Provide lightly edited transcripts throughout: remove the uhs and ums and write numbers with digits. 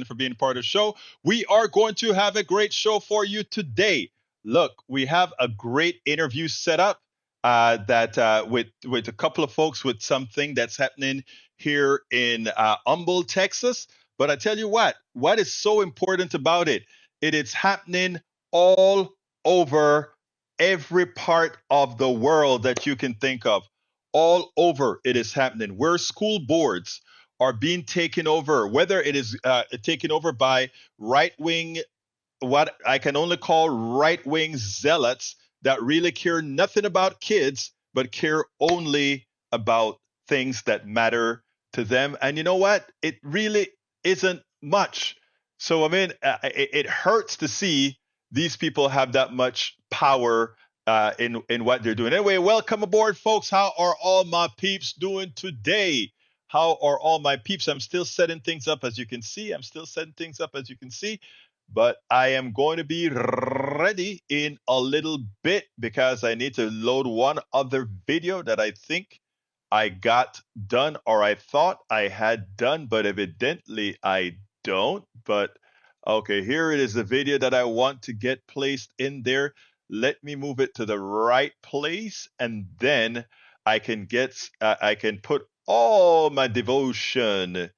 for being part of the show. We are going to have a great show for you today. Look, we have a great interview set up that with a couple of folks with something that's happening here in Humble, Texas. But I tell you what is so important about it? It is happening all over every part of the world that you can think of. All over it is happening. Where school boards are being taken over, whether it is taken over by right wing, what I can only call right wing zealots that really care nothing about kids, but care only about things that matter to them. And you know what? It really isn't much. So, I mean, it hurts to see these people have that much power in what they're doing. Anyway, welcome aboard, folks. How are all my peeps doing today? How are all my peeps? I'm still setting things up, as you can see. I'm still setting things up, as you can see. But I am going to be ready in a little bit because I need to load one other video that I think I got done or I thought I had done, but evidently I don't. But okay, here it is, the video that I want to get placed in there. Let me move it to the right place, and then I can put all my devotion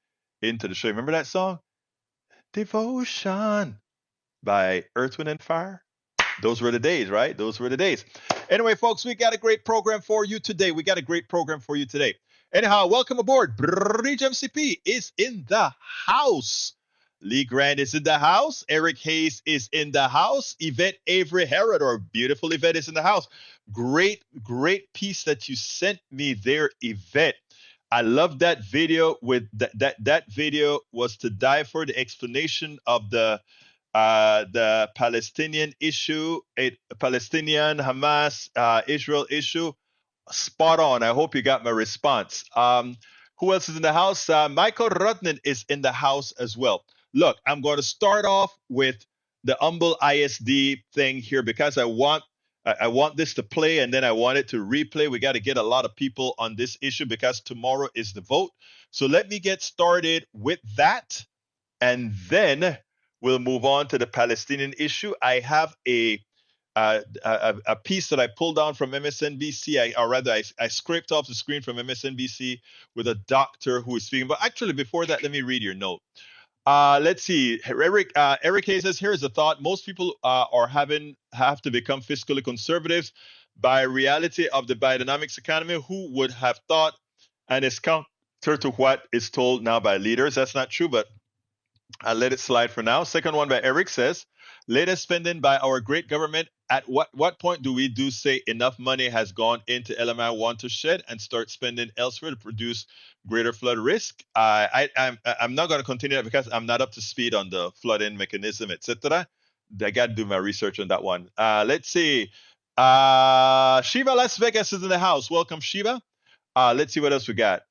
into the show. Remember that song? Devotion by Earth, Wind, and Fire. Those were the days, right? Those were the days. Anyway, folks, we got a great program for you today. We got a great program for you today. Anyhow, welcome aboard. Bridge MCP is in the house. Lee Grant is in the house. Eric Hayes is in the house. Yvette Avery Herod, or beautiful Yvette, is in the house. Great piece that you sent me there, Yvette. I love that video. With that video was to die for, the explanation of the Palestinian issue, Palestinian Hamas Israel issue. Spot on. I hope you got my response. Who else is in the house? Michael Rudnan is in the house as well. Look, I'm going to start off with the Humble ISD thing here because I want this to play and then I want it to replay. We got to get a lot of people on this issue because tomorrow is the vote. So let me get started with that, and then we'll move on to the Palestinian issue. I have a piece that I pulled down from MSNBC, or rather, I scraped off the screen from MSNBC with a doctor who is speaking. But actually, before that, let me read your note. Let's see. Eric Hayes says, here is a thought. Most people have to become fiscally conservatives by reality of the Bidenomics economy. Who would have thought? And it's counter to what is told now by leaders. That's not true, but I'll let it slide for now. Second one by Eric says, latest spending by our great government. At what point do we say enough money has gone into LMI watershed and start spending elsewhere to produce greater flood risk? I'm not going to continue that because I'm not up to speed on the flooding mechanism, etc. I got to do my research on that one. Let's see. Shiva Las Vegas is in the house. Welcome, Shiva. Let's see what else we got.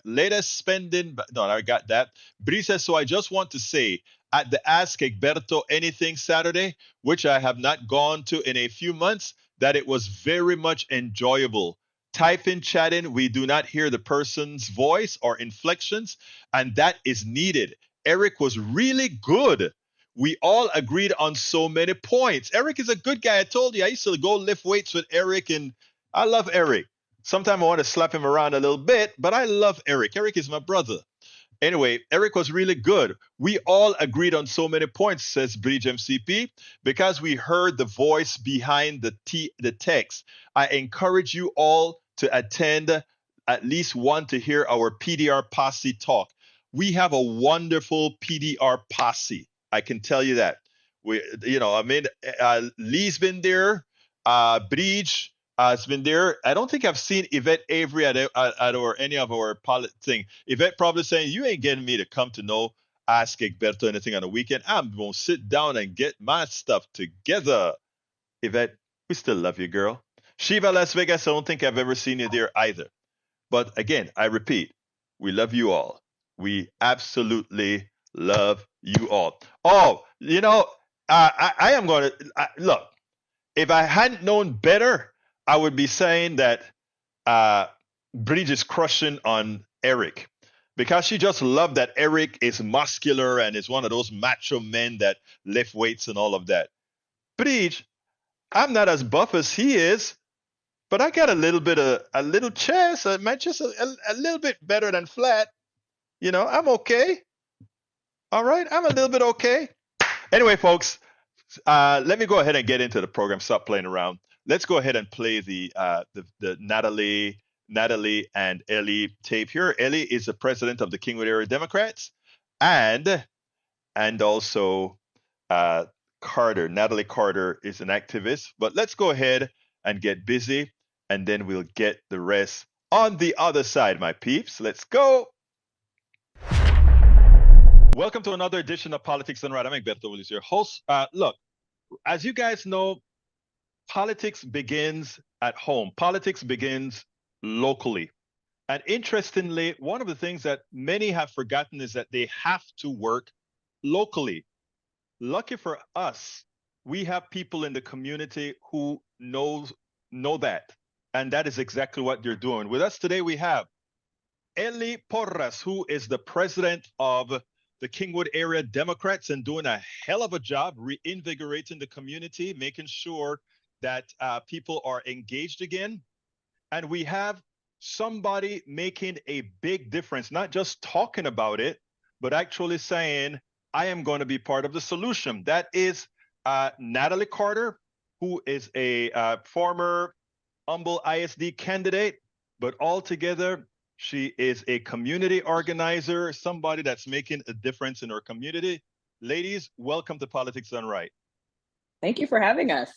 Latest spending. No, I got that. Bree says, so I just want to say at the Ask Egberto Anything Saturday, which I have not gone to in a few months, that it was very much enjoyable. Typing, chatting, we do not hear the person's voice or inflections, and that is needed. Eric was really good. We all agreed on so many points. Eric is a good guy. I told you, I used to go lift weights with Eric, and I love Eric. Sometimes I want to slap him around a little bit, but I love Eric. Eric is my brother. Anyway, Eric was really good. We all agreed on so many points, says Bridge MCP, because we heard the voice behind the text. I encourage you all to attend at least one to hear our PDR posse talk. We have a wonderful PDR posse. I can tell you that. Lee's been there, Bridge, it's been there. I don't think I've seen Yvette Avery at or any of our thing. Yvette probably saying, you ain't getting me to come to know Ask Egberto anything on the weekend. I'm going to sit down and get my stuff together. Yvette, we still love you, girl. Shiva Las Vegas, I don't think I've ever seen you there either. But again, I repeat, we love you all. We absolutely love you all. Oh, I am going to, look, if I hadn't known better, I would be saying that Bridge is crushing on Eric. because she just loved that Eric is muscular and is one of those macho men that lift weights and all of that. Bridge, I'm not as buff as he is, but I got a little chest. My chest a little bit better than flat. I'm okay. All right, I'm a little bit okay. Anyway, folks, let me go ahead and get into the program. Stop playing around. Let's go ahead and play the Natalie and Ellie tape here. Ellie is the president of the Kingwood Area Democrats, and also uh, Natalie Carter is an activist. But let's go ahead and get busy, and then we'll get the rest on the other side, my peeps. Let's go. Welcome to another edition of Politics Done Right. I'm Egberto Willis, your host. Look, as you guys know, politics begins at home. Politics begins locally. And interestingly, one of the things that many have forgotten is that they have to work locally. Lucky for us, we have people in the community who know that. And that is exactly what they're doing. With us today, we have Ellie Porras, who is the president of the Kingwood Area Democrats and doing a hell of a job reinvigorating the community, making sure that people are engaged again. And we have somebody making a big difference, not just talking about it, but actually saying, I am going to be part of the solution. That is Natalie Carter, who is a former Humble ISD candidate, but altogether, she is a community organizer, somebody that's making a difference in her community. Ladies, welcome to Politics Done Right. Thank you for having us.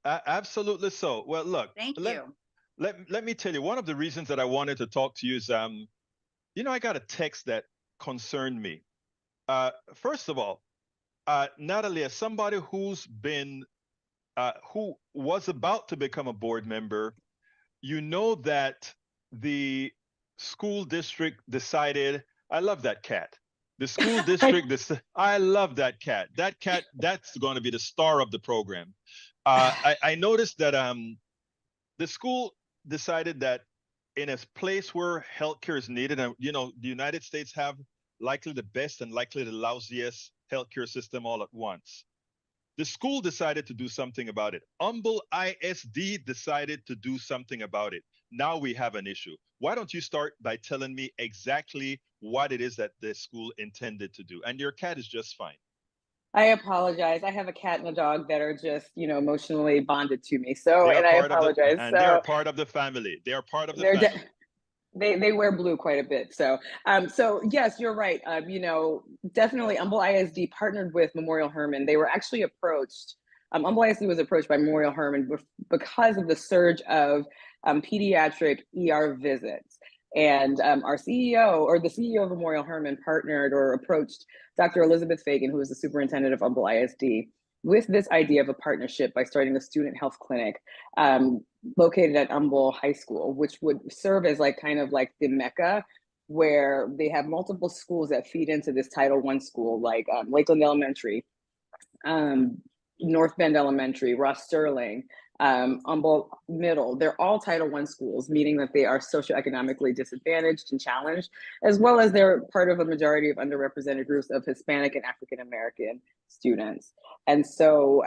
Absolutely so. Well, look, Thank you. Let me tell you, one of the reasons that I wanted to talk to you is, I got a text that concerned me. First of all, Natalie, as somebody who was about to become a board member, you know that the school district decided, I love that cat. The school district, I love that cat. That cat, that's going to be the star of the program. I noticed that the school decided that in a place where healthcare is needed, and the United States have likely the best and likely the lousiest healthcare system all at once. The school decided to do something about it. Humble ISD decided to do something about it. Now we have an issue. Why don't you start by telling me exactly what it is that the school intended to do? And your cat is just fine. I apologize. I have a cat and a dog that are just, emotionally bonded to me. So, and I apologize. And they are part of the family. They are part of the family. They wear blue quite a bit. So yes, you're right. Definitely Humble ISD partnered with Memorial Hermann. They were actually approached. Humble ISD was approached by Memorial Hermann because of the surge of pediatric ER visits. And our CEO, or the CEO of Memorial Hermann, partnered or approached Dr. Elizabeth Fagan, who is the superintendent of Humble ISD, with this idea of a partnership by starting a student health clinic located at Humble High School, which would serve as kind of the Mecca, where they have multiple schools that feed into this Title I school, like Lakeland Elementary, North Bend Elementary, Ross Sterling, Humble Middle. They're all Title I schools, meaning that they are socioeconomically disadvantaged and challenged, as well as they're part of a majority of underrepresented groups of Hispanic and African American students. And so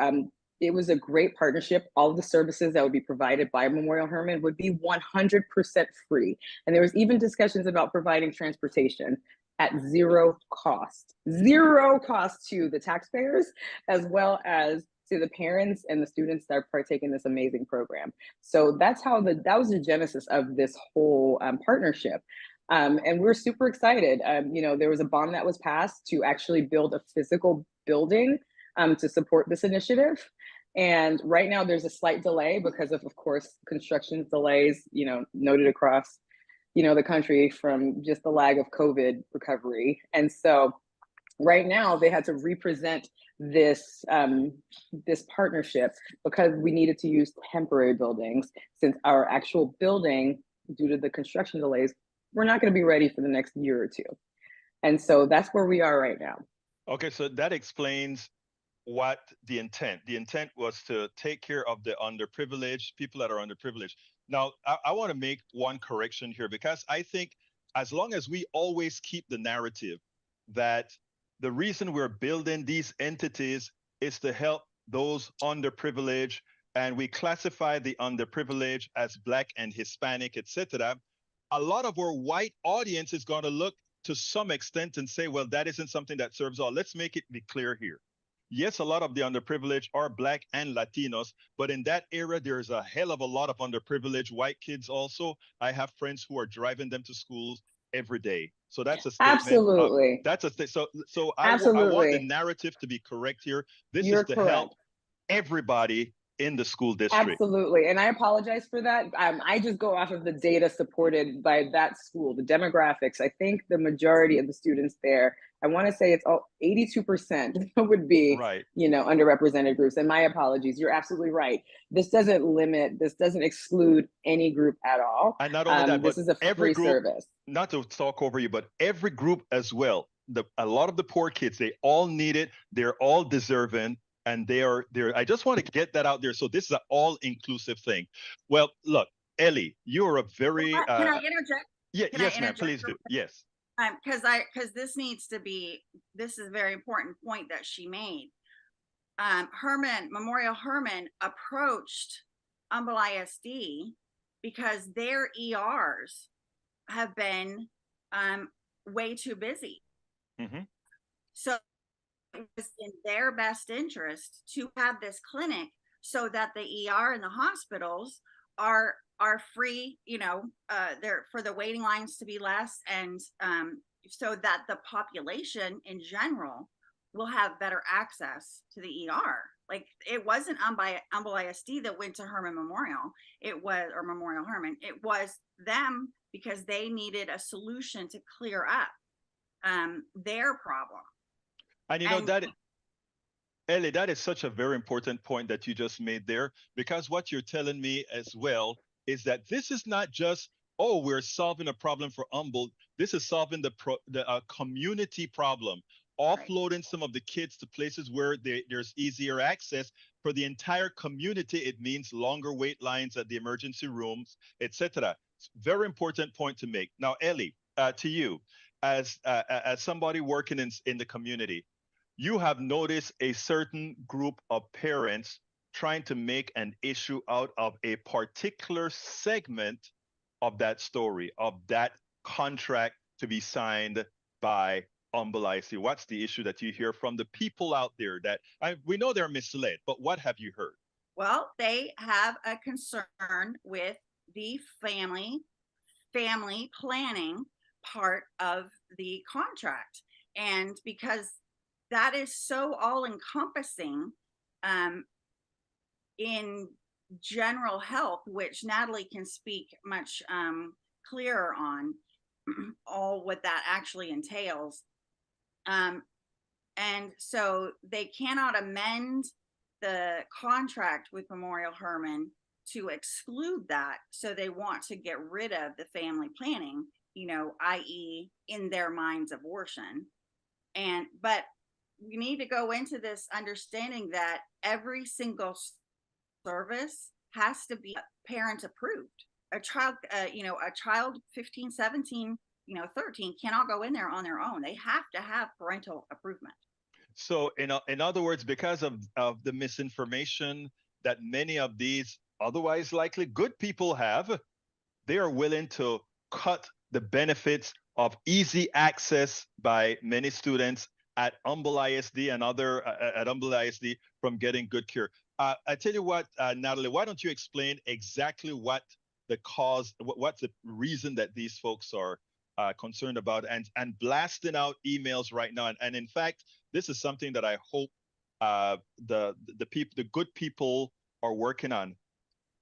it was a great partnership. All of the services that would be provided by Memorial Hermann would be 100% free. And there was even discussions about providing transportation at zero cost to the taxpayers, as well as to the parents and the students that partake in this amazing program. So that was the genesis of this whole partnership. And we're super excited. There was a bond that was passed to actually build a physical building to support this initiative. And right now there's a slight delay because of course, construction delays, noted across, the country from just the lag of COVID recovery. And so right now they had to represent this partnership because we needed to use temporary buildings, since our actual building, due to the construction delays, we're not going to be ready for the next year or two. And so that's where we are right now. Okay, so that explains what the intent was, to take care of the underprivileged, people that are underprivileged. Now, I want to make one correction here, because I think as long as we always keep the narrative that the reason we're building these entities is to help those underprivileged, and we classify the underprivileged as Black and Hispanic, etc., a lot of our white audience is going to look to some extent and say, well, that isn't something that serves all. Let's make it be clear here. Yes, a lot of the underprivileged are Black and Latinos, but in that era, there's a hell of a lot of underprivileged white kids also. I have friends who are driving them to schools every day. So that's a statement. Absolutely. So I want the Absolutely. narrative to be correct here. This is You're to correct. help everybody in the school district. Absolutely. And I apologize for that. I just go off of the data supported by that school, the demographics. I think the majority of the students there, I want to say it's all 82% would be, Right. underrepresented groups. And my apologies. You're absolutely right. This doesn't exclude any group at all. And not only that, but this is a every free group, service. not to talk over you, but every group as well. A lot of the poor kids, they all need it. They're all deserving. And they're I just want to get that out there. So this is an all-inclusive thing. Well, look, Ellie, you are a very Can I interject? Yeah, Can yes, ma'am. Please do. Yes. Because this is a very important point that she made. Memorial Hermann approached Humble ISD because their ERs have been way too busy. Mm-hmm. So it was in their best interest to have this clinic so that the ER and the hospitals are free, they're for the waiting lines to be less, and so that the population in general will have better access to the ER. Like, it wasn't Humble ISD that went to Hermann Memorial. Or Memorial Hermann. It was them because they needed a solution to clear up their problem. And that, Ellie, that is such a very important point that you just made there, because what you're telling me as well is that this is not just, oh, we're solving a problem for Humble. This is solving the community problem, offloading some of the kids to places where there's easier access for the entire community. It means longer wait lines at the emergency rooms, etc. Very important point to make. Now, Ellie, to you, as somebody working in the community, you have noticed a certain group of parents trying to make an issue out of a particular segment of that story, of that contract to be signed by Humble ISD. What's the issue that you hear from the people out there that we know they're misled, but what have you heard? Well, they have a concern with the family planning part of the contract. And because that is so all encompassing in general health, which Natalie can speak much clearer on all what that actually entails. And so they cannot amend the contract with Memorial Hermann to exclude that. So they want to get rid of the family planning, i.e. in their minds, abortion. But we need to go into this understanding that every single service has to be parent approved. A child 15, 17, 13 cannot go in there on their own. They have to have parental approval. So in other words, because of the misinformation that many of these otherwise likely good people have, they are willing to cut the benefits of easy access by many students at Humble ISD and other at Humble ISD from getting good care. I tell you what, Natalie, why don't you explain exactly what the cause, what's the reason that these folks are concerned about, and blasting out emails right now. And in fact, this is something that I hope the good people are working on.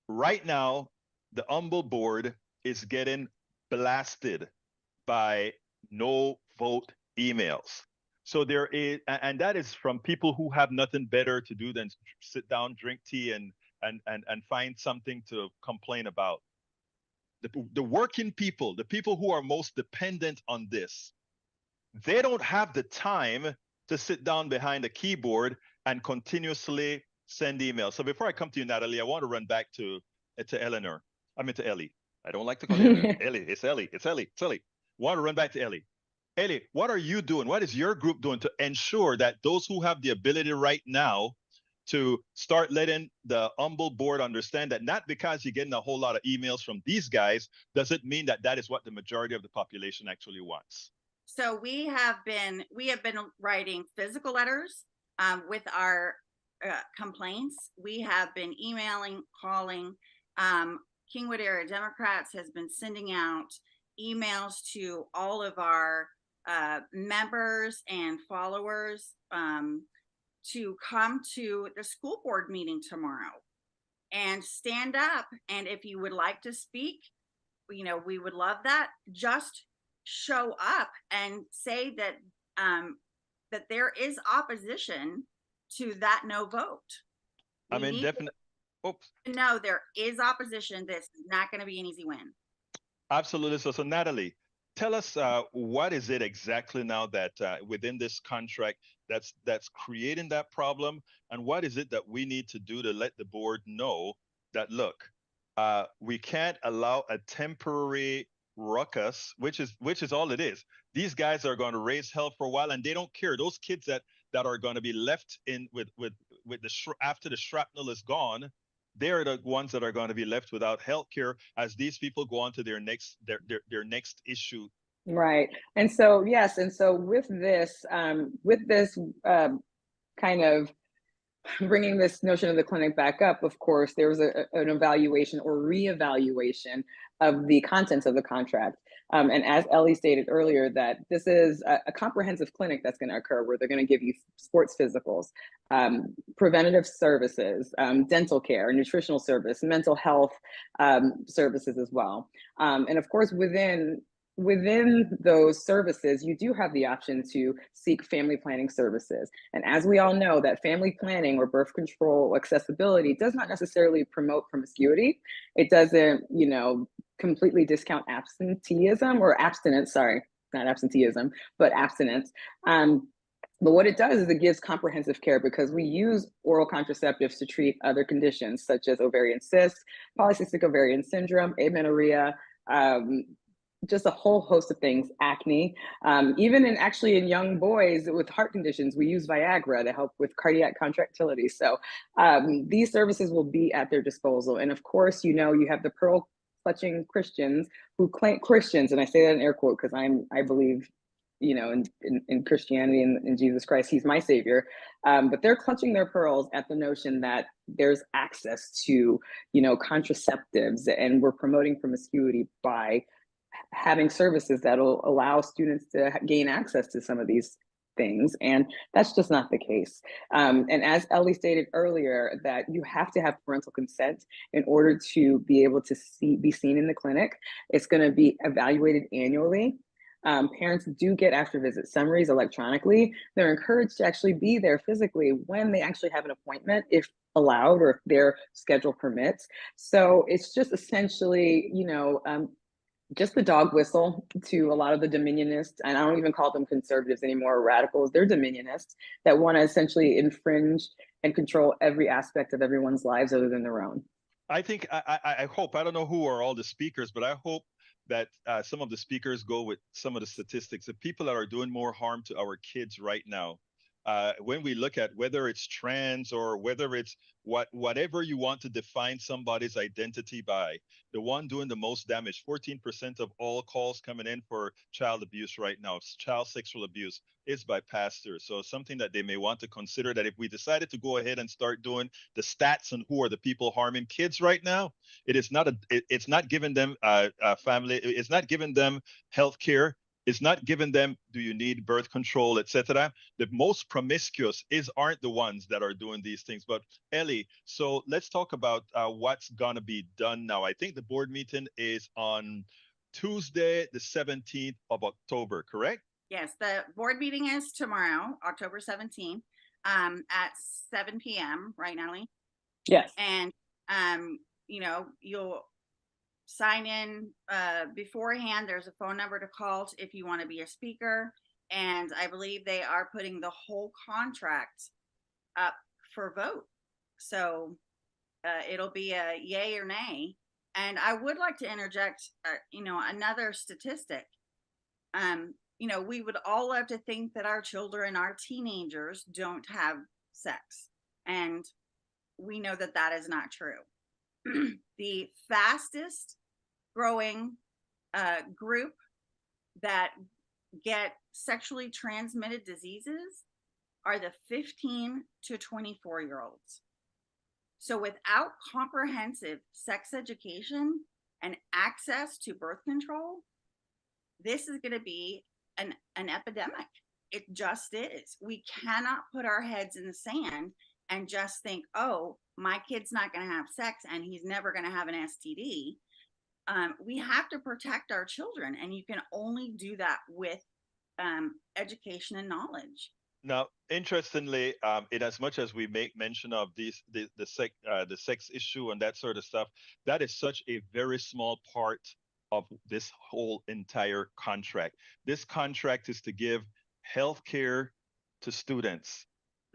Right now, the Humble board is getting blasted by no vote emails. So there is, and that is from people who have nothing better to do than sit down, drink tea, and find something to complain about. The working people, the people who are most dependent on this, they don't have the time to sit down behind a keyboard and continuously send emails. So before I come to you, Natalie, I want to run back to Eleanor. I mean to Ellie. I don't like to call you Ellie. Ellie. It's Ellie. It's Ellie. It's Ellie. Want to run back to Ellie. Ellie, what are you doing? What is your group doing to ensure that those who have the ability right now to start letting the Humble board understand that not because you're getting a whole lot of emails from these guys, does it mean that that is what the majority of the population actually wants? So we have been writing physical letters with our complaints. We have been emailing, calling. Kingwood area Democrats has been sending out emails to all of our members and followers to come to the school board meeting tomorrow and stand up. And if you would like to speak, you know, we would love that. Just show up and say that that there is opposition to that no vote. I mean, definitely. Oops. No, there is opposition. This is not going to be an easy win. Absolutely. So Natalie, tell us what is it exactly now that within this contract that's creating that problem, and what is it that we need to do to let the board know that, look, we can't allow a temporary ruckus, which is all it is. These guys are going to raise hell for a while, and they don't care. Those kids that are going to be left in with the after the shrapnel is gone, they're the ones that are going to be left without health care as these people go on to their next next issue. Right. And so, yes. And so with this kind of bringing this notion of the clinic back up, of course, there was an evaluation or reevaluation of the contents of the contract. And as Ellie stated earlier, that this is a comprehensive clinic that's going to occur where they're going to give you sports physicals, preventative services, dental care, nutritional service, mental health services as well. And of course, within those services, you do have the option to seek family planning services. And as we all know, that family planning or birth control accessibility does not necessarily promote promiscuity. It doesn't, you know, completely discount absenteeism or abstinence, sorry, not absenteeism, but abstinence. But what it does is it gives comprehensive care because we use oral contraceptives to treat other conditions such as ovarian cysts, polycystic ovarian syndrome, amenorrhea, just a whole host of things, acne, even in young boys with heart conditions, we use Viagra to help with cardiac contractility. So these services will be at their disposal. And of course, you know, you have the pearl clutching Christians who claim Christians, and I say that in air quote because I believe, you know, in Christianity and in Jesus Christ, he's my savior. But they're clutching their pearls at the notion that there's access to, you know, contraceptives, and we're promoting promiscuity by having services that'll allow students to gain access to some of these things. And that's just not the case. And as Ellie stated earlier, that you have to have parental consent in order to be able to be seen in the clinic. It's going to be evaluated annually. Parents do get after visit summaries electronically. They're encouraged to actually be there physically when they actually have an appointment, if allowed or if their schedule permits. So it's just essentially, you know, just the dog whistle to a lot of the dominionists, and I don't even call them conservatives anymore, or radicals. They're dominionists that want to essentially infringe and control every aspect of everyone's lives other than their own. I think I hope, I don't know who are all the speakers, but I hope that some of the speakers go with some of the statistics. The people that are doing more harm to our kids right now, when we look at whether it's trans or whether it's whatever you want to define somebody's identity by, the one doing the most damage, 14% of all calls coming in for child abuse right now, child sexual abuse, is by pastors. So something that they may want to consider, that if we decided to go ahead and start doing the stats on who are the people harming kids right now, it's not giving them family, it's not giving them health care. It's not giving them, do you need birth control, etc. The most promiscuous aren't the ones that are doing these things. But Ellie, so let's talk about what's gonna be done now. I think the board meeting is on Tuesday, the 17th of October, correct? Yes, the board meeting is tomorrow, October 17th, at 7 p.m. Right, Natalie? Yes. And you know, you'll sign in beforehand. There's a phone number to call if you want to be a speaker, and I believe they are putting the whole contract up for vote, so it'll be a yay or nay. And I would like to interject you know, another statistic. You know, we would all love to think that our children, our teenagers don't have sex. And we know that that is not true. The fastest growing group that get sexually transmitted diseases are the 15 to 24-year-olds. So without comprehensive sex education and access to birth control, this is going to be an epidemic. It just is. We cannot put our heads in the sand and just think, oh, my kid's not going to have sex and he's never going to have an STD. We have to protect our children, and you can only do that with education and knowledge. Now, interestingly, in as much as we make mention of the sex issue and that sort of stuff, that is such a very small part of this whole entire contract. This contract is to give health care to students,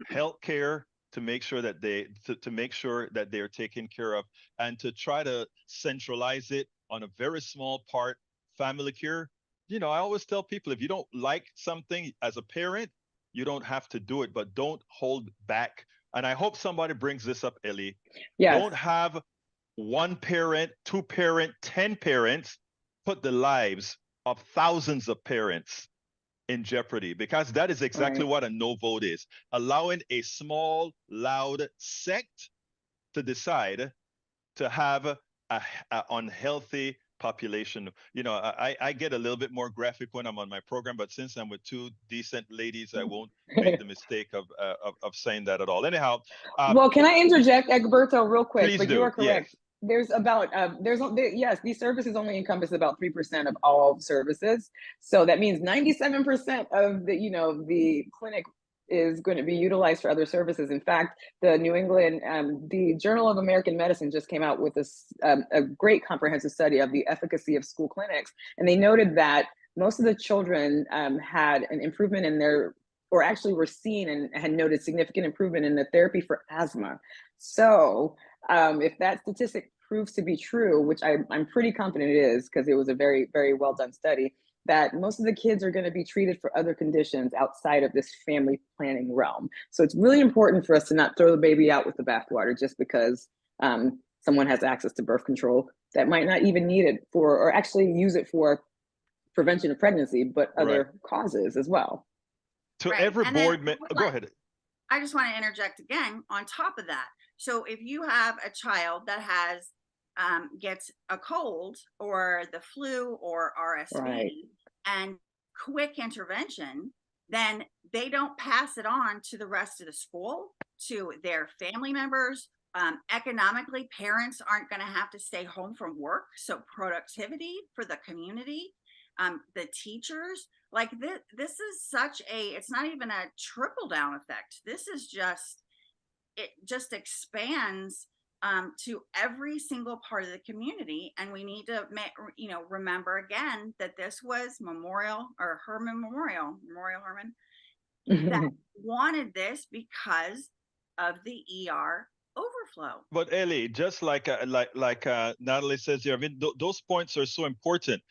health care to make sure that to make sure that they're taken care of, and to try to centralize it on a very small part, family care. You know, I always tell people, if you don't like something as a parent, you don't have to do it, but don't hold back. And I hope somebody brings this up, Ellie. Yes. Don't have one parent, two parent, 10 parents put the lives of thousands of parents in jeopardy, because that is exactly what a no vote is. Allowing a small, loud sect to decide to have a unhealthy population. You know, I get a little bit more graphic when I'm on my program, but since I'm with two decent ladies, I won't make the mistake of saying that at all. Anyhow. Well, can I interject, Egberto, real quick? Please but do. You are correct. Yes. There's about, yes, these services only encompass about 3% of all services. So that means 97% of the, the clinic is going to be utilized for other services. In fact, the New England, the Journal of American Medicine just came out with a great comprehensive study of the efficacy of school clinics. And they noted that most of the children had an improvement in their, or actually were seen and had noted significant improvement in the therapy for asthma. So if that statistic proves to be true, which I'm pretty confident it is, because it was a very, very well done study, that most of the kids are going to be treated for other conditions outside of this family planning realm. So it's really important for us to not throw the baby out with the bathwater just because someone has access to birth control that might not even need it for, or actually use it for prevention of pregnancy, but other causes as well. To every board member, go ahead. I just want to interject again on top of that. So if you have a child that has gets a cold or the flu or RSV and quick intervention, then they don't pass it on to the rest of the school, to their family members. Economically, parents aren't going to have to stay home from work. So productivity for the community, the teachers, like this is such a, it's not even a trickle down effect. This is just, it just expands to every single part of the community. And we need to, remember again that this was Herman that wanted this because of the ER overflow. But Ellie, just like Natalie says here, I mean, those points are so important.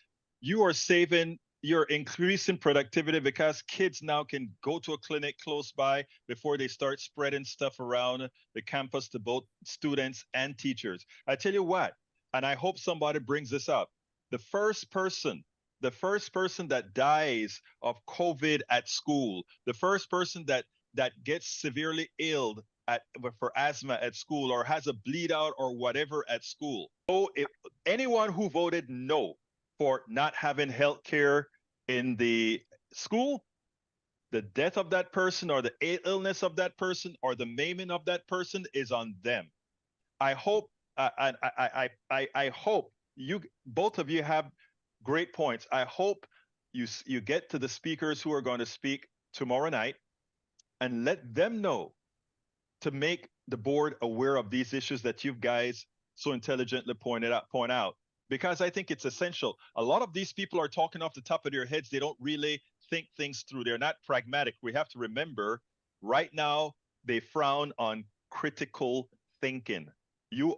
You're increasing productivity because kids now can go to a clinic close by before they start spreading stuff around the campus to both students and teachers. I tell you what, and I hope somebody brings this up. The first person that dies of COVID at school, the first person that gets severely ill for asthma at school, or has a bleed out or whatever at school. So if anyone who voted no for not having health care in the school, the death of that person or the illness of that person or the maiming of that person is on them. I hope, I hope you, both of you have great points. I hope you get to the speakers who are going to speak tomorrow night and let them know to make the board aware of these issues that you guys so intelligently point out, because I think it's essential. A lot of these people are talking off the top of their heads. They don't really think things through. They're not pragmatic. We have to remember right now, they frown on critical thinking. You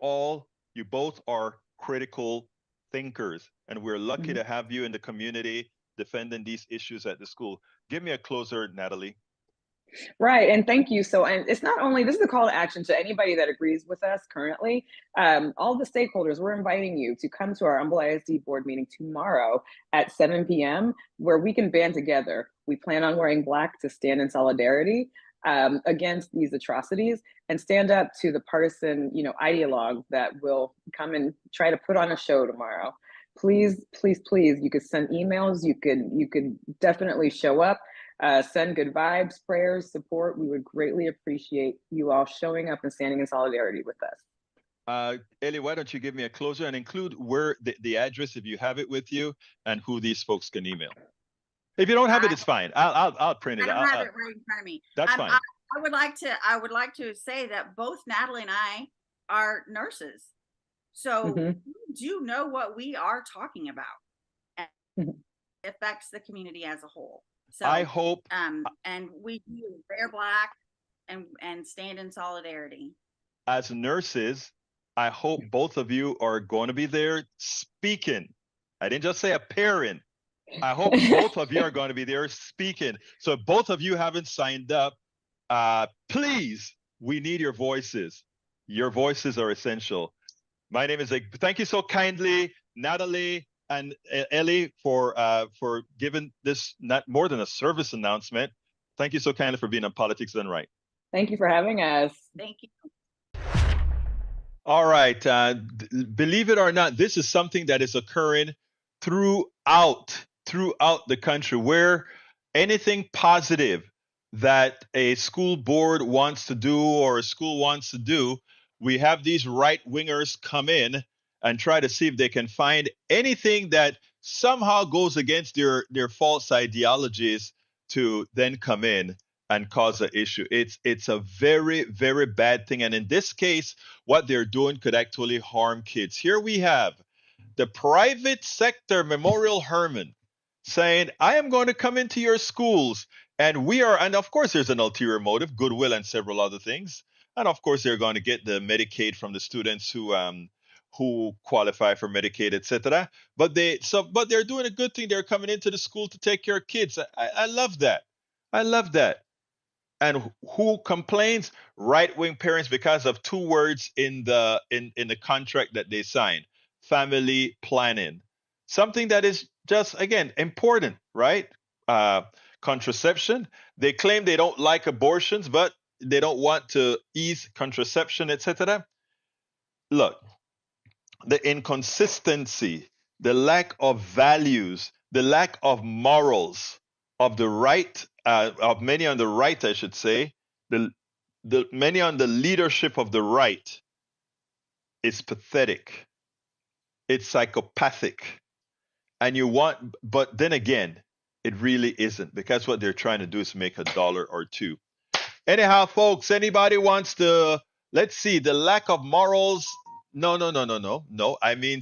both are critical thinkers, and we're lucky to have you in the community. defending these issues at the school. Give me a closer, Natalie. Right, and thank you. So, and it's not only, this is a call to action to anybody that agrees with us currently. All the stakeholders, we're inviting you to come to our Humble ISD board meeting tomorrow at 7 p.m. where we can band together. We plan on wearing black to stand in solidarity against these atrocities and stand up to the partisan, ideologue that will come and try to put on a show tomorrow. Please, please, please, you could send emails, you could definitely show up. Send good vibes, prayers, support. We would greatly appreciate you all showing up and standing in solidarity with us. Ellie, why don't you give me a closer and include where the address, if you have it with you, and who these folks can email. If you don't have it, it's fine. I'll print it. I don't have it right in front of me. That's fine. I would like to say that both Natalie and I are nurses, so we do know what we are talking about. And it affects the community as a whole. So I hope, and we do wear black and stand in solidarity. As nurses, I hope both of you are going to be there speaking. I didn't just say appearing. I hope both of you are going to be there speaking. So if both of you haven't signed up, please, we need your voices. Your voices are essential. My name is, thank you so kindly, Natalie and Ellie, for giving this not more than a service announcement. Thank you so kindly for being on Politics Done Right. Thank you for having us. Thank you. All right. Believe it or not, this is something that is occurring throughout the country, where anything positive that a school board wants to do or a school wants to do, we have these right-wingers come in and try to see if they can find anything that somehow goes against their false ideologies to then come in and cause an issue. It's a very, very bad thing. And in this case, what they're doing could actually harm kids. Here we have the private sector, Memorial Hermann, saying, I am going to come into your schools. And of course, there's an ulterior motive, goodwill, and several other things. And of course, they're going to get the Medicaid from the students who qualify for Medicaid, etc. But they're doing a good thing. They're coming into the school to take care of kids. I love that. I love that. And who complains? Right-wing parents, because of two words in the contract that they signed: family planning. Something that is just, again, important, right? Contraception. They claim they don't like abortions, but they don't want to ease contraception, etc. Look, the inconsistency, the lack of values, the lack of morals of the right, of many on the right, I should say, the many on the leadership of the right, is pathetic. It's psychopathic. And but then again, it really isn't, because what they're trying to do is make $1 or $2. Anyhow, folks, anybody wants to, let's see, the lack of morals. No. I mean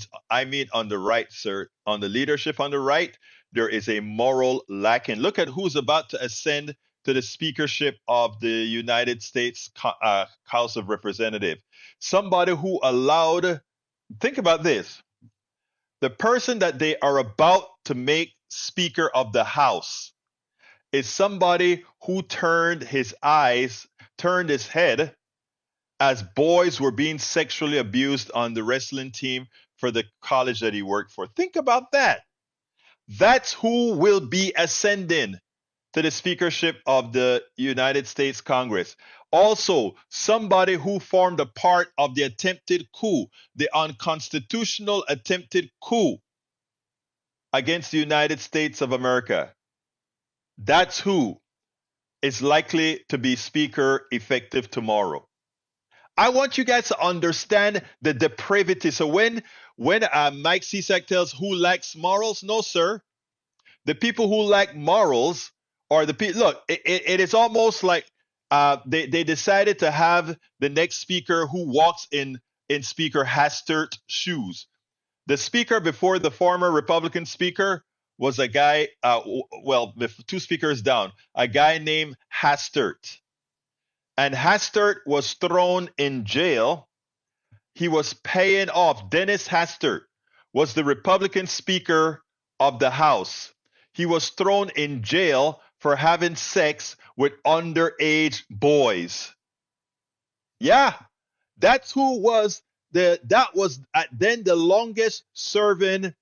on the right, sir. On the leadership on the right, there is a moral lacking. Look at who's about to ascend to the speakership of the United States House of Representatives. Somebody who allowed, think about this, the person that they are about to make Speaker of the House is somebody who turned his head as boys were being sexually abused on the wrestling team for the college that he worked for. Think about that. That's who will be ascending to the speakership of the United States Congress. Also, somebody who formed a part of the attempted coup, the unconstitutional attempted coup against the United States of America. That's who is likely to be speaker effective tomorrow. I want you guys to understand the depravity. So when Mike Cisak tells who lacks morals, no, sir. The people who lack morals are the people. Look, it is almost like they decided to have the next speaker who walks in Speaker Hastert's shoes. The speaker before the former Republican speaker was a guy, two speakers down, a guy named Hastert. And Hastert was thrown in jail. He was paying off. Dennis Hastert was the Republican Speaker of the House. he was thrown in jail for having sex with underage boys. Yeah, that's who was that was then the longest serving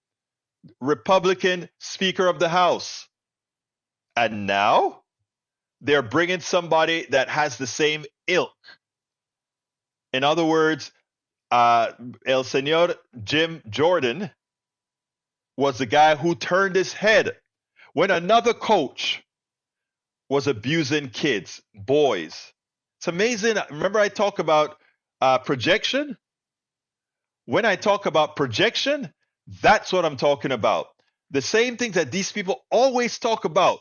Republican Speaker of the House. And now they're bringing somebody that has the same ilk. In other words, El Señor Jim Jordan was the guy who turned his head when another coach was abusing kids, boys. It's amazing. Remember I talk about projection? When I talk about projection, that's what I'm talking about. The same things that these people always talk about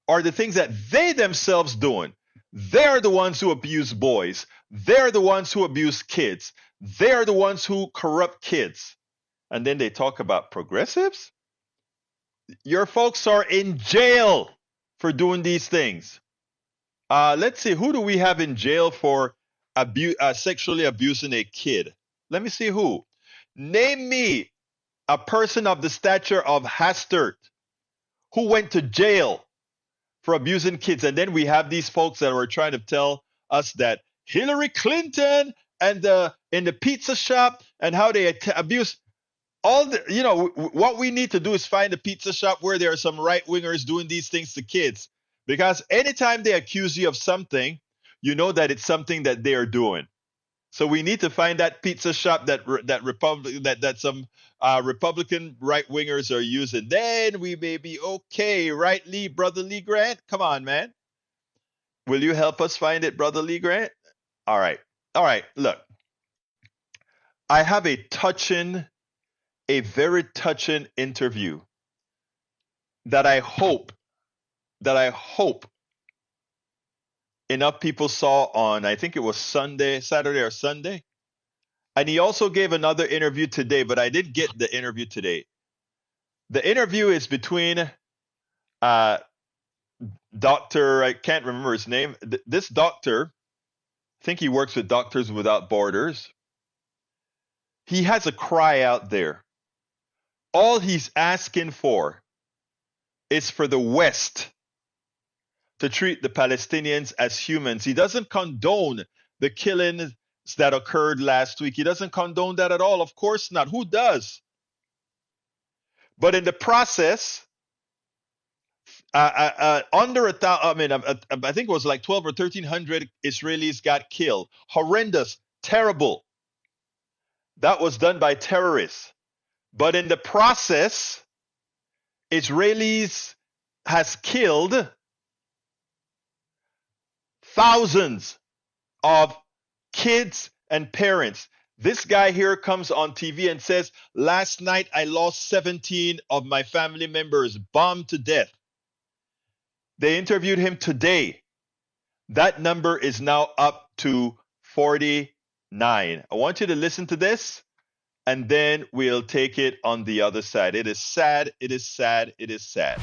are the things that they themselves doing. They're the ones who abuse boys. They're the ones who abuse kids. They're the ones who corrupt kids. And then they talk about progressives. Your folks are in jail for doing these things. Let's see, who do we have in jail for sexually abusing a kid? Let me see who. Name me a person of the stature of Hastert who went to jail for abusing kids. And then we have these folks that were trying to tell us that Hillary Clinton and in the pizza shop and how they abuse all the, what we need to do is find a pizza shop where there are some right wingers doing these things to kids. Because anytime they accuse you of something, you know that it's something that they are doing. So we need to find that pizza shop that some Republican right wingers are using. Then we may be okay, right, Lee, brother Lee Grant? Come on, man. Will you help us find it, brother Lee Grant? All right. Look, I have a very touching interview that I hope enough people saw on, I think it was Saturday or Sunday. And he also gave another interview today, but I didn't get the interview today. The interview is between Doctor, I can't remember his name. This doctor, I think he works with Doctors Without Borders. He has a cry out there. All he's asking for is for the West to treat the Palestinians as humans. He doesn't condone the killings that occurred last week. He doesn't condone that at all. Of course not. Who does? But in the process, I think it was like 12 or 1,300 Israelis got killed. Horrendous, terrible. That was done by terrorists. But in the process, Israelis has killed thousands of kids and parents. This guy here comes on TV and says, last night I lost 17 of my family members, bombed to death. They interviewed him today. That number is now up to 49. I want you to listen to this, and then we'll take it on the other side. It is sad. It is sad. It is sad.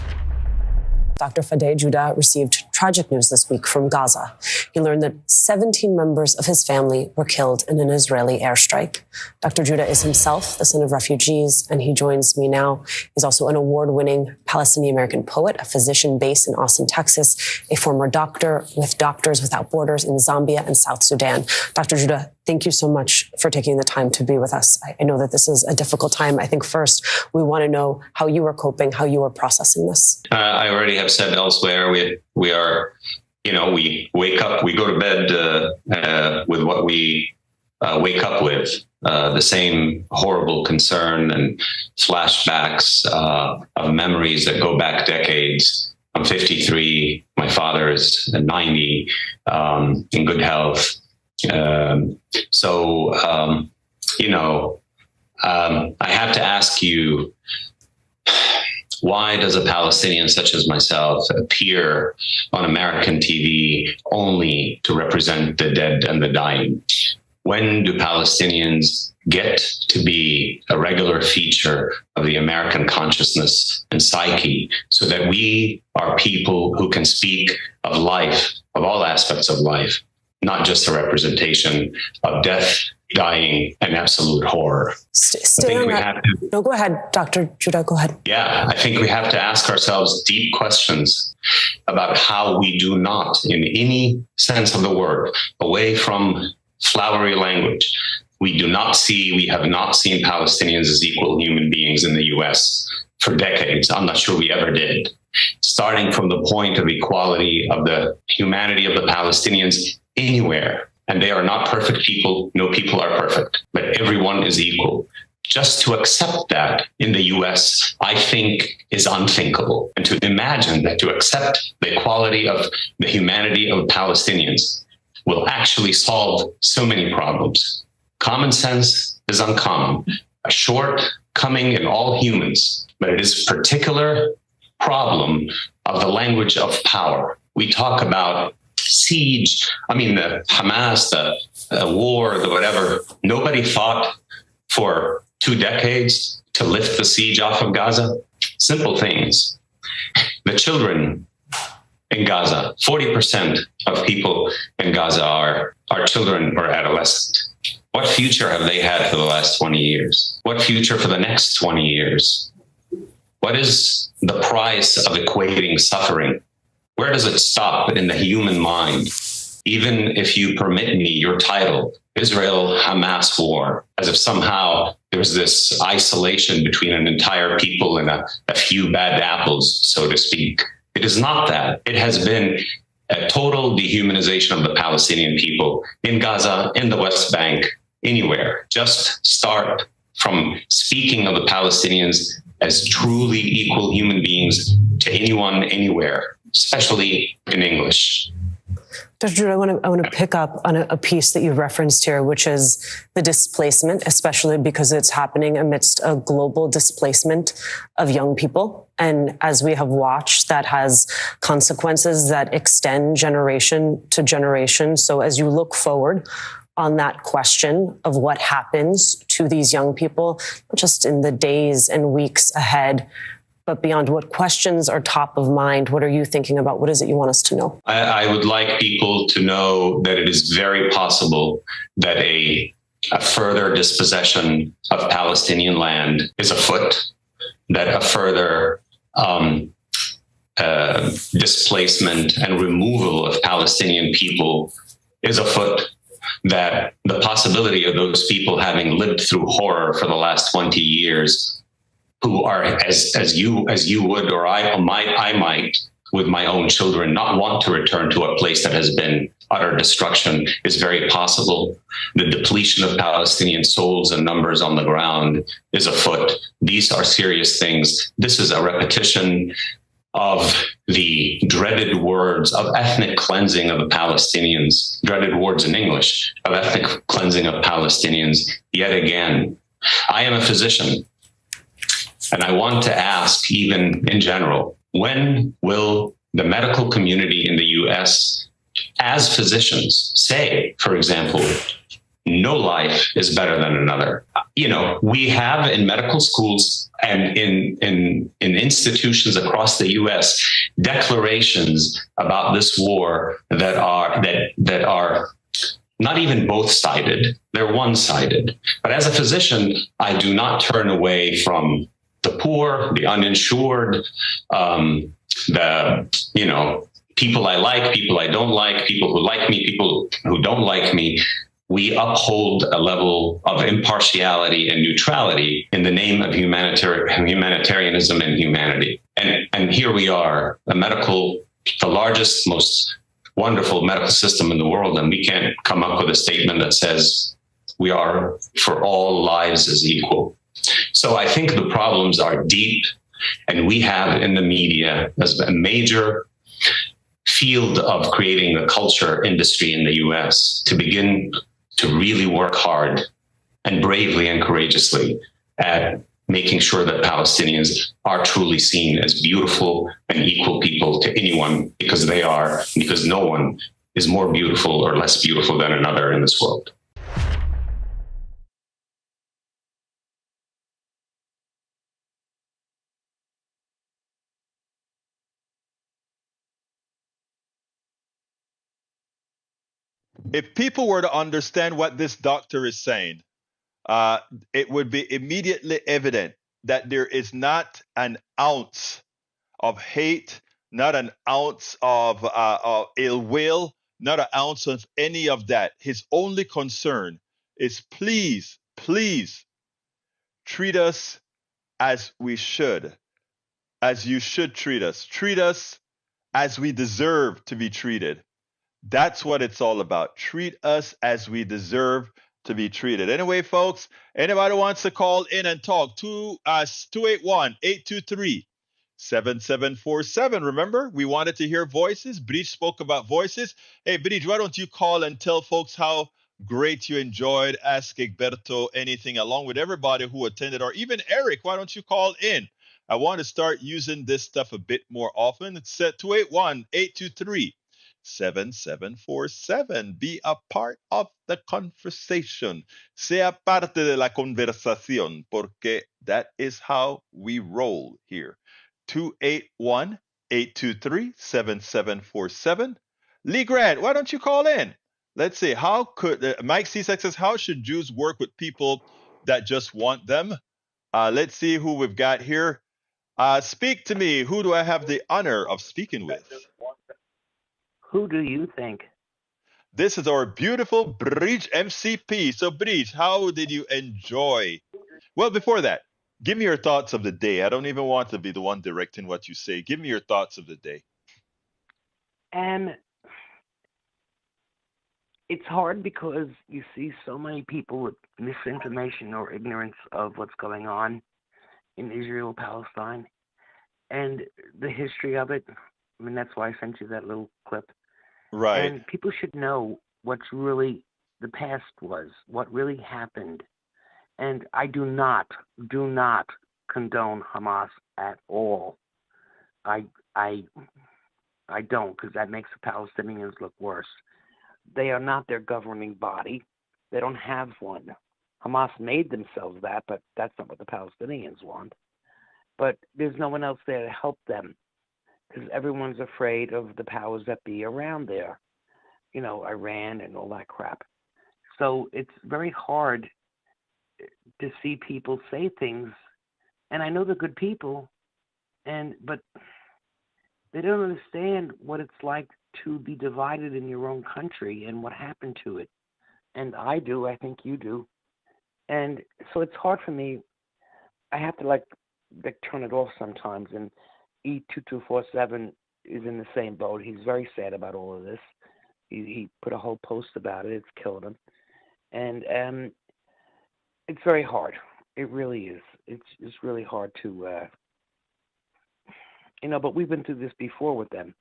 Dr. Fady Joudah received tragic news this week from Gaza. He learned that 17 members of his family were killed in an Israeli airstrike. Dr. Joudah is himself the son of refugees, and he joins me now. He's also an award-winning Palestinian-American poet, a physician based in Austin, Texas, a former doctor with Doctors Without Borders in Zambia and South Sudan. Dr. Joudah, thank you so much for taking the time to be with us. I know that this is a difficult time. I think first we want to know how you are coping, how you are processing this. I already have said elsewhere, we are, we wake up, we go to bed with what we wake up with, the same horrible concern and flashbacks of memories that go back decades. I'm 53, my father is 90, in good health. I have to ask you, why does a Palestinian such as myself appear on American TV only to represent the dead and the dying? When do Palestinians get to be a regular feature of the American consciousness and psyche so that we are people who can speak of life, of all aspects of life, not just a representation of death, dying, and absolute horror. No, go ahead, Dr. Joudah, go ahead. Yeah, I think we have to ask ourselves deep questions about how we do not, in any sense of the word, away from flowery language, we have not seen Palestinians as equal human beings in the US for decades. I'm not sure we ever did. Starting from the point of equality of the humanity of the Palestinians anywhere. And they are not perfect people. No people are perfect, but everyone is equal. Just to accept that in the US, I think is unthinkable. And to imagine that to accept the equality of the humanity of Palestinians will actually solve so many problems. Common sense is uncommon, a shortcoming in all humans, but it is a particular problem of the language of power. We talk about siege, the Hamas, the war, the whatever. Nobody fought for 2 decades to lift the siege off of Gaza. Simple things. The children in Gaza, 40% of people in Gaza are children or adolescents. What future have they had for the last 20 years? What future for the next 20 years? What is the price of equating suffering? Where does it stop in the human mind? Even if you permit me your title, Israel-Hamas war, as if somehow there's this isolation between an entire people and a few bad apples, so to speak. It is not that. It has been a total dehumanization of the Palestinian people in Gaza, in the West Bank, anywhere. Just start from speaking of the Palestinians as truly equal human beings to anyone, anywhere, especially in English. Dr. Joudah, I want to pick up on a piece that you referenced here, which is the displacement, especially because it's happening amidst a global displacement of young people. And as we have watched, that has consequences that extend generation to generation. So as you look forward on that question of what happens to these young people, not just in the days and weeks ahead, but beyond, what questions are top of mind? What are you thinking about? What is it you want us to know? I would like people to know that it is very possible that a further dispossession of Palestinian land is afoot, that a further displacement and removal of Palestinian people is afoot, that the possibility of those people having lived through horror for the last 20 years, who are, as you would, or I might, with my own children, not want to return to a place that has been utter destruction, is very possible. The depletion of Palestinian souls and numbers on the ground is afoot. These are serious things. This is a repetition of the dreaded words of ethnic cleansing of the Palestinians, dreaded words in English, of ethnic cleansing of Palestinians yet again. I am a physician. And I want to ask, even in general, when will the medical community in the US, as physicians, say, for example, no life is better than another? We have in medical schools and in institutions across the US declarations about this war that are not even both-sided, they're one-sided. But as a physician, I do not turn away from the poor, the uninsured, people I like, people I don't like, people who like me, people who don't like me. We uphold a level of impartiality and neutrality in the name of humanitarianism and humanity. And here we are, the largest, most wonderful medical system in the world, and we can't come up with a statement that says we are for all lives as equal. So I think the problems are deep, and we have in the media as a major field of creating a culture industry in the US to begin to really work hard and bravely and courageously at making sure that Palestinians are truly seen as beautiful and equal people to anyone, because no one is more beautiful or less beautiful than another in this world. If people were to understand what this doctor is saying, it would be immediately evident that there is not an ounce of hate, not an ounce of ill will, not an ounce of any of that. His only concern is please, please treat us as we should, as you should treat us. Treat us as we deserve to be treated. That's what it's all about. Treat us as we deserve to be treated. Anyway, folks, anybody wants to call in and talk to us, 281-823-7747. Remember, we wanted to hear voices. Bridge spoke about voices. Hey, Bridge, why don't you call and tell folks how great you enjoyed Ask Egberto anything, along with everybody who attended, or even Eric, why don't you call in? I want to start using this stuff a bit more often. It's at 281-823-7747. Be a part of the conversation. Sea parte de la conversación, porque that is how we roll here. 281-823-7747. Lee Grant, why don't you call in? Let's see. How could Mike C6 says, how should Jews work with people that just want them? Let's see who we've got here. Speak to me. Who do I have the honor of speaking with? Who do you think? This is our beautiful Bridge MCP. So, Bridge, how did you enjoy? Well, before that, give me your thoughts of the day. I don't even want to be the one directing what you say. Give me your thoughts of the day. It's hard because you see so many people with misinformation or ignorance of what's going on in Israel, Palestine, and the history of it. I mean, that's why I sent you that little clip. Right. And people should know what's really the past was, what really happened. And I do not condone Hamas at all. I don't, because that makes the Palestinians look worse. They are not their governing body. They don't have one. Hamas made themselves that, but that's not what the Palestinians want. But there's no one else there to help them, because everyone's afraid of the powers that be around there, you know, Iran and all that crap. So it's very hard to see people say things, and I know they're good people, but they don't understand what it's like to be divided in your own country and what happened to it. And I do, I think you do. And so it's hard for me. I have to like turn it off sometimes, and E2247 is in the same boat. He's very sad about all of this. He put a whole post about it. It's killed him. And it's very hard. It really is. It's really hard to, but we've been through this before with them.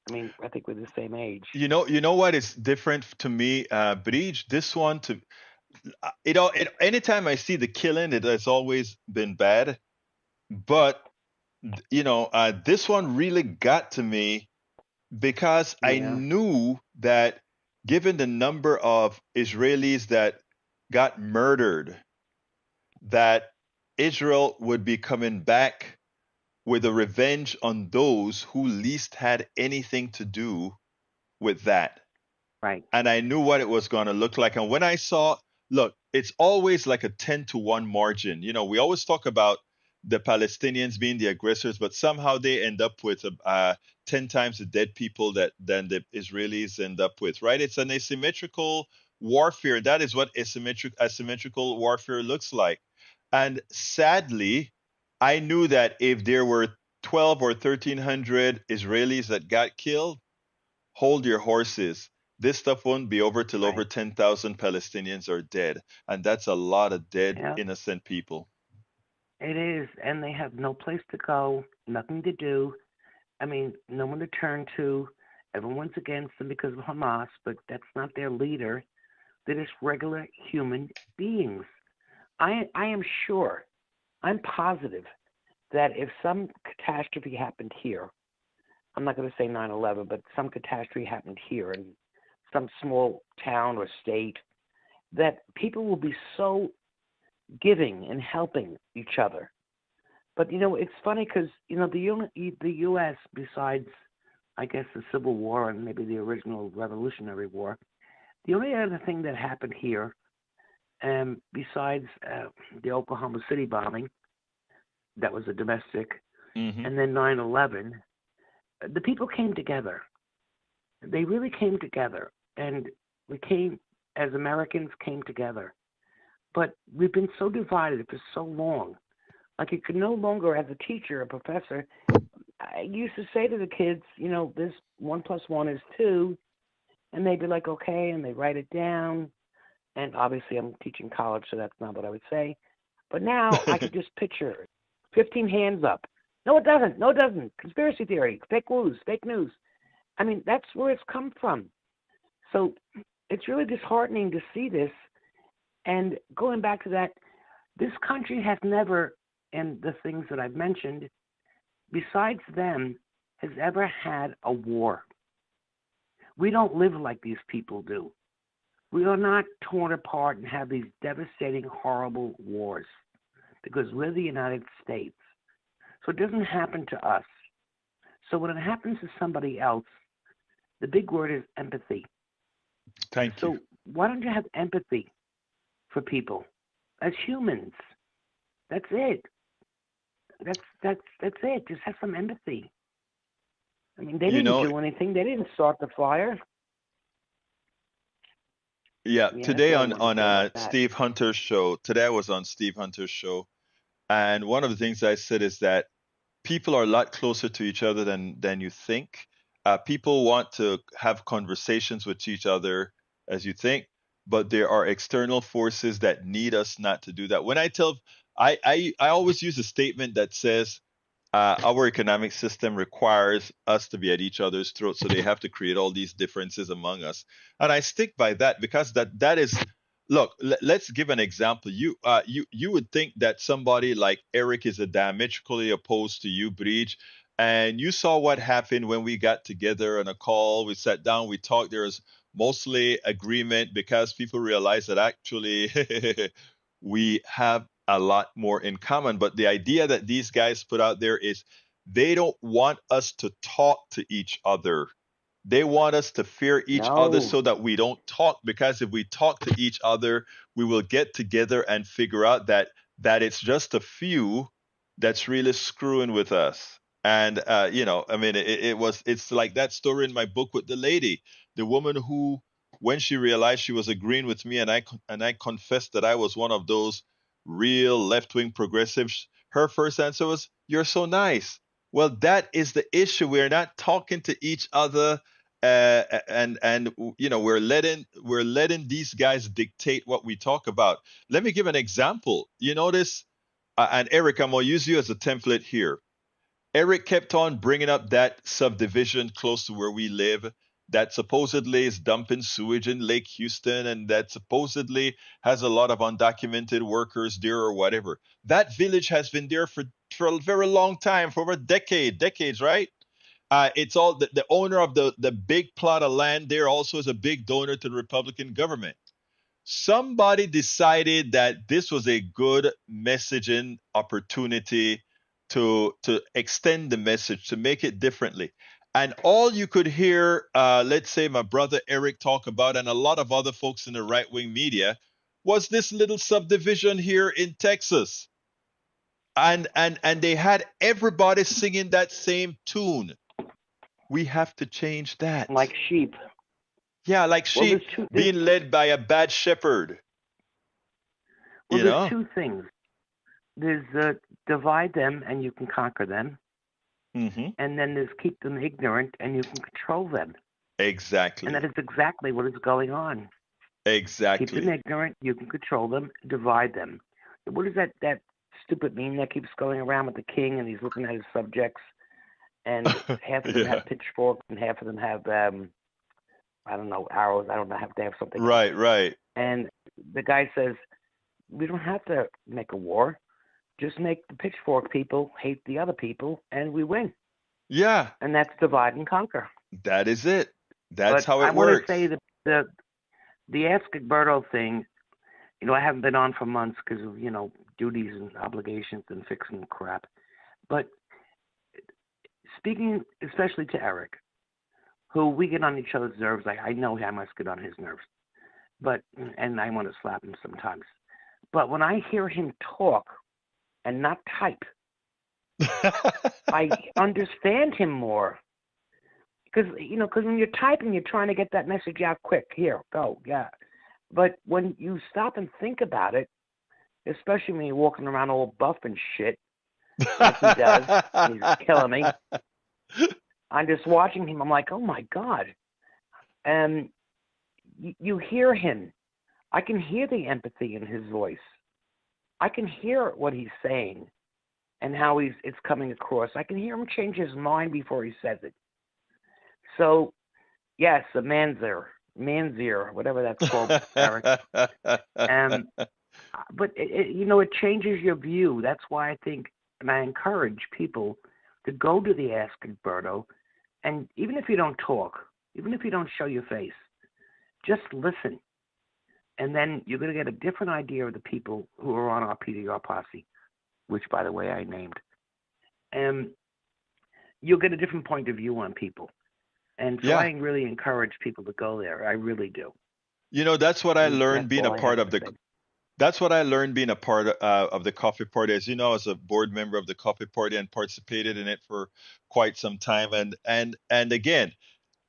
I mean, I think we're the same age. You know what is different to me, Bridge? This one anytime I see the killing, it has always been bad. But this one really got to me because I knew that given the number of Israelis that got murdered, that Israel would be coming back with a revenge on those who least had anything to do with that. Right. And I knew what it was going to look like. And when I saw, look, it's always like a 10-1 margin. You know, we always talk about the Palestinians being the aggressors, but somehow they end up with 10 times the dead people than the Israelis end up with, right? It's an asymmetrical warfare. That is what asymmetrical warfare looks like. And sadly, I knew that if there were 12 or 1,300 Israelis that got killed, hold your horses. This stuff won't be over till over 10,000 Palestinians are dead. And that's a lot of dead, innocent people. It is. And they have no place to go, nothing to do. I mean, no one to turn to. Everyone's against them because of Hamas, but that's not their leader. They're just regular human beings. I am sure, I'm positive that if some catastrophe happened here, I'm not going to say 9/11, but some catastrophe happened here in some small town or state, that people will be so giving and helping each other. But, it's funny because, the U.S., besides, I guess, the Civil War and maybe the original Revolutionary War, The only other thing that happened here, besides the Oklahoma City bombing, that was a domestic, and then 9/11, the people came together. They really came together, and we came, as Americans, came together. But we've been so divided for so long. Like, you could no longer, as a teacher, a professor, I used to say to the kids, this 1 + 1 is 2, and they'd be like, okay, and they write it down. And obviously I'm teaching college, so that's not what I would say. But now I could just picture 15 hands up. No, it doesn't. No, it doesn't. Conspiracy theory, fake news, fake news. I mean, that's where it's come from. So it's really disheartening to see this. And going back to that, this country has never, and the things that I've mentioned, besides them, has ever had a war. We don't live like these people do. We are not torn apart and have these devastating, horrible wars because we're the United States. So it doesn't happen to us. So when it happens to somebody else, the big word is empathy. Thank you. So why don't you have empathy for people as humans? That's it. That's it. Just have some empathy. I mean, they didn't do anything. They didn't start the fire. Yeah, today on Steve Hunter's show. Today I was on Steve Hunter's show, and one of the things I said is that people are a lot closer to each other than you think. People want to have conversations with each other as you think, but there are external forces that need us not to do that. When I always use a statement that says our economic system requires us to be at each other's throats, so they have to create all these differences among us, and I stick by that because that is. Look, let's give an example. You would think that somebody like Eric is a diametrically opposed to you, Breach, and you saw what happened when we got together on a call. We sat down, we talked. There was mostly agreement because people realized that actually we have a lot more in common. But the idea that these guys put out there is they don't want us to talk to each other. They want us to fear each other so that we don't talk, because if we talk to each other, we will get together and figure out that it's just a few that's really screwing with us. And I mean, it's like that story in my book with the lady, the woman who, when she realized she was agreeing with me, and I confessed that I was one of those real left-wing progressives, her first answer was, "You're so nice." Well, that is the issue. We're not talking to each other, and we're letting these guys dictate what we talk about. Let me give an example. You notice, and Eric, I'm gonna use you as a template here. Eric kept on bringing up that subdivision close to where we live that supposedly is dumping sewage in Lake Houston, and that supposedly has a lot of undocumented workers there or whatever. That village has been there for a very long time, for over decades, right? It's all the owner of the big plot of land there also is a big donor to the Republican government. Somebody decided that this was a good messaging opportunity to extend the message, to make it differently. And all you could hear, let's say my brother Eric talk about, and a lot of other folks in the right-wing media, was this little subdivision here in Texas. And they had everybody singing that same tune. We have to change that. Like sheep. Yeah, like sheep being led by a bad shepherd. Well, there's two things. There's divide them and you can conquer them. Mm-hmm. And then there's keep them ignorant and you can control them. Exactly. And that is exactly what is going on. Exactly. Keep them ignorant, you can control them, divide them. What is that stupid meme that keeps going around with the king and he's looking at his subjects? And half of them have pitchforks and half of them have, I don't know, arrows. I don't know, have to have something. Right. And the guy says, we don't have to make a war. Just make the pitchfork people hate the other people, and we win. Yeah. And that's divide and conquer. That is it. That's how it works. I want to say that the Ask Egberto thing, I haven't been on for months because of, duties and obligations and fixing crap. But speaking especially to Eric, who we get on each other's nerves, I know I must get on his nerves. and I want to slap him sometimes. But when I hear him talk and not type, I understand him more. Because when you're typing, you're trying to get that message out quick. Here, go, yeah. But when you stop and think about it, especially when you're walking around all buff and shit, like he does, and he's killing me. I'm just watching him. I'm like, oh my God. And you hear him. I can hear the empathy in his voice. I can hear what he's saying and how it's coming across. I can hear him change his mind before he says it. So, yes, a man's ear, whatever that's called, Eric. But it changes your view. That's why I think, and I encourage people to go to the Ask Egberto, and even if you don't talk, even if you don't show your face, just listen. And then you're going to get a different idea of the people who are on our PDR posse, which, by the way, I named. And you'll get a different point of view on people. And so I really encourage people to go there. I really do. That's what I learned being a part of the. say. That's what I learned being a part of the Coffee Party. As you know, as a board member of the Coffee Party and participated in it for quite some time. And again,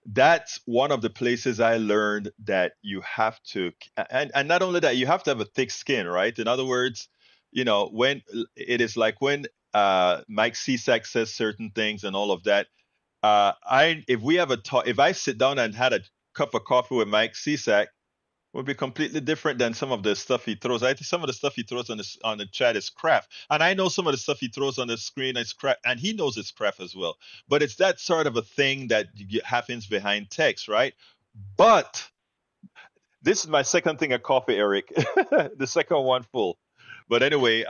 that's one of the places I learned that you have to, and not only that, you have to have a thick skin, right? In other words, when it is like when Mike Cisak says certain things and all of that. If we have if I sit down and had a cup of coffee with Mike Cisak, would be completely different than some of the stuff he throws. I think some of the stuff he throws on the chat is crap, and I know some of the stuff he throws on the screen is crap, and he knows it's crap as well. But it's that sort of a thing that happens behind text, right? But this is my second thing of coffee, Eric. The second one full. But anyway,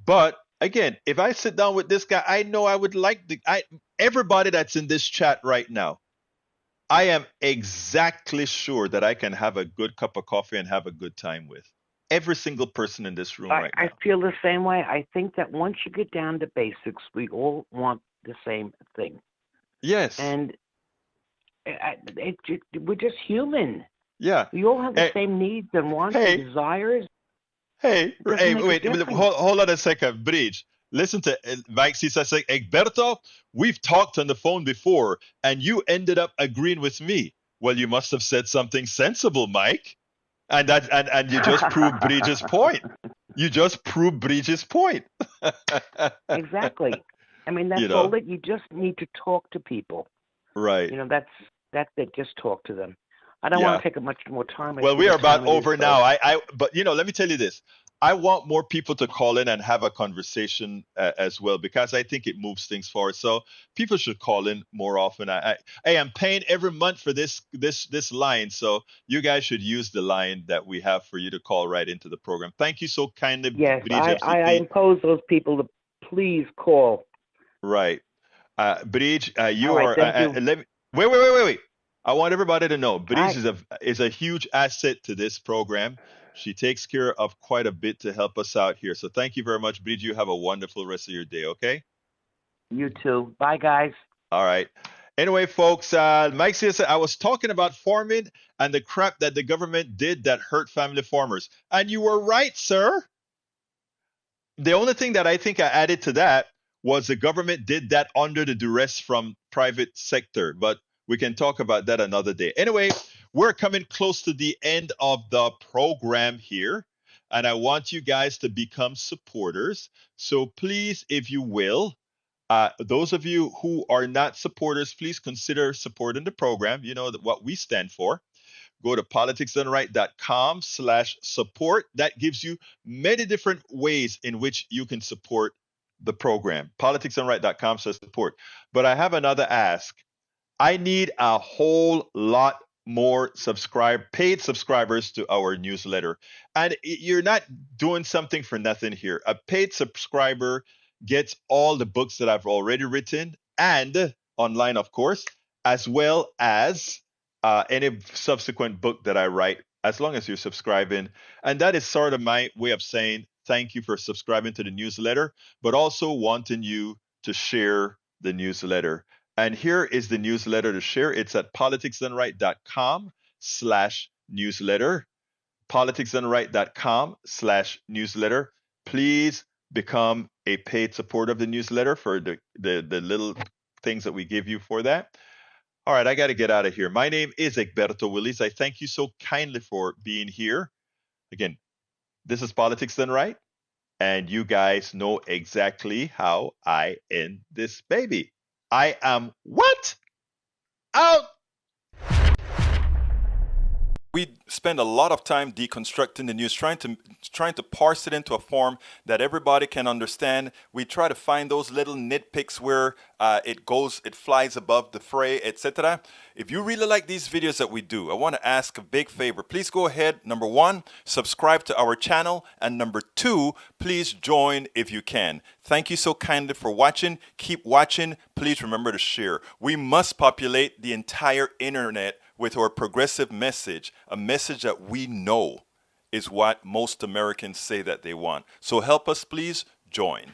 but again, if I sit down with this guy, I know I would like everybody that's in this chat right now. I am exactly sure that I can have a good cup of coffee and have a good time with every single person in this room right now. I feel the same way. I think that once you get down to basics, we all want the same thing. Yes. And we're just human. Yeah. We all have the same needs and wants and desires. Wait, hold on a second, Bridge. Listen to Mike Cisa say, Egberto, we've talked on the phone before, and you ended up agreeing with me. Well, you must have said something sensible, Mike. And you just proved Bridge's point. You just proved Bridge's point. Exactly. I mean, that's all that you just need to talk to people. Right. That's it. Just talk to them. I don't want to take up much more time. Well, we are about over now. But let me tell you this. I want more people to call in and have a conversation as well, because I think it moves things forward. So people should call in more often. I'm paying every month for this line, so you guys should use the line that we have for you to call right into the program. Thank you so kindly. Yes, I impose those people to please call. Right, Bridge, you are. Wait. I want everybody to know Bridge is a huge asset to this program. She takes care of quite a bit to help us out here. So thank you very much, Bridge. You have a wonderful rest of your day, okay? You too. Bye, guys. All right. Anyway, folks, Mike says I was talking about farming and the crap that the government did that hurt family farmers. And you were right, sir. The only thing that I think I added to that was the government did that under the duress from private sector. But we can talk about that another day. Anyway, we're coming close to the end of the program here, and I want you guys to become supporters. So please, if you will, those of you who are not supporters, please consider supporting the program. You know what we stand for. Go to politicsdoneright.com/support. That gives you many different ways in which you can support the program. politicsdoneright.com/support. But I have another ask. I need a whole lot more paid subscribers to our newsletter. And you're not doing something for nothing here. A paid subscriber gets all the books that I've already written, and online, of course, as well as any subsequent book that I write, as long as you're subscribing. And that is sort of my way of saying thank you for subscribing to the newsletter, but also wanting you to share the newsletter. And here is the newsletter to share. It's at politicsdoneright.com/newsletter. newsletter, politicsdoneright.com/newsletter. Please become a paid supporter of the newsletter for the little things that we give you for that. All right, I got to get out of here. My name is Egberto Willis. I thank you so kindly for being here. Again, this is Politics Done Right, and you guys know exactly how I end this baby. I am what? Out! We spend a lot of time deconstructing the news, trying to parse it into a form that everybody can understand. We try to find those little nitpicks where it flies above the fray, etc. If you really like these videos that we do, I want to ask a big favor. Please go ahead, number one, subscribe to our channel, and number two, please join if you can. Thank you so kindly for watching. Keep watching. Please remember to share. We must populate the entire internet with our progressive message, a message that we know is what most Americans say that they want. So help us, please join.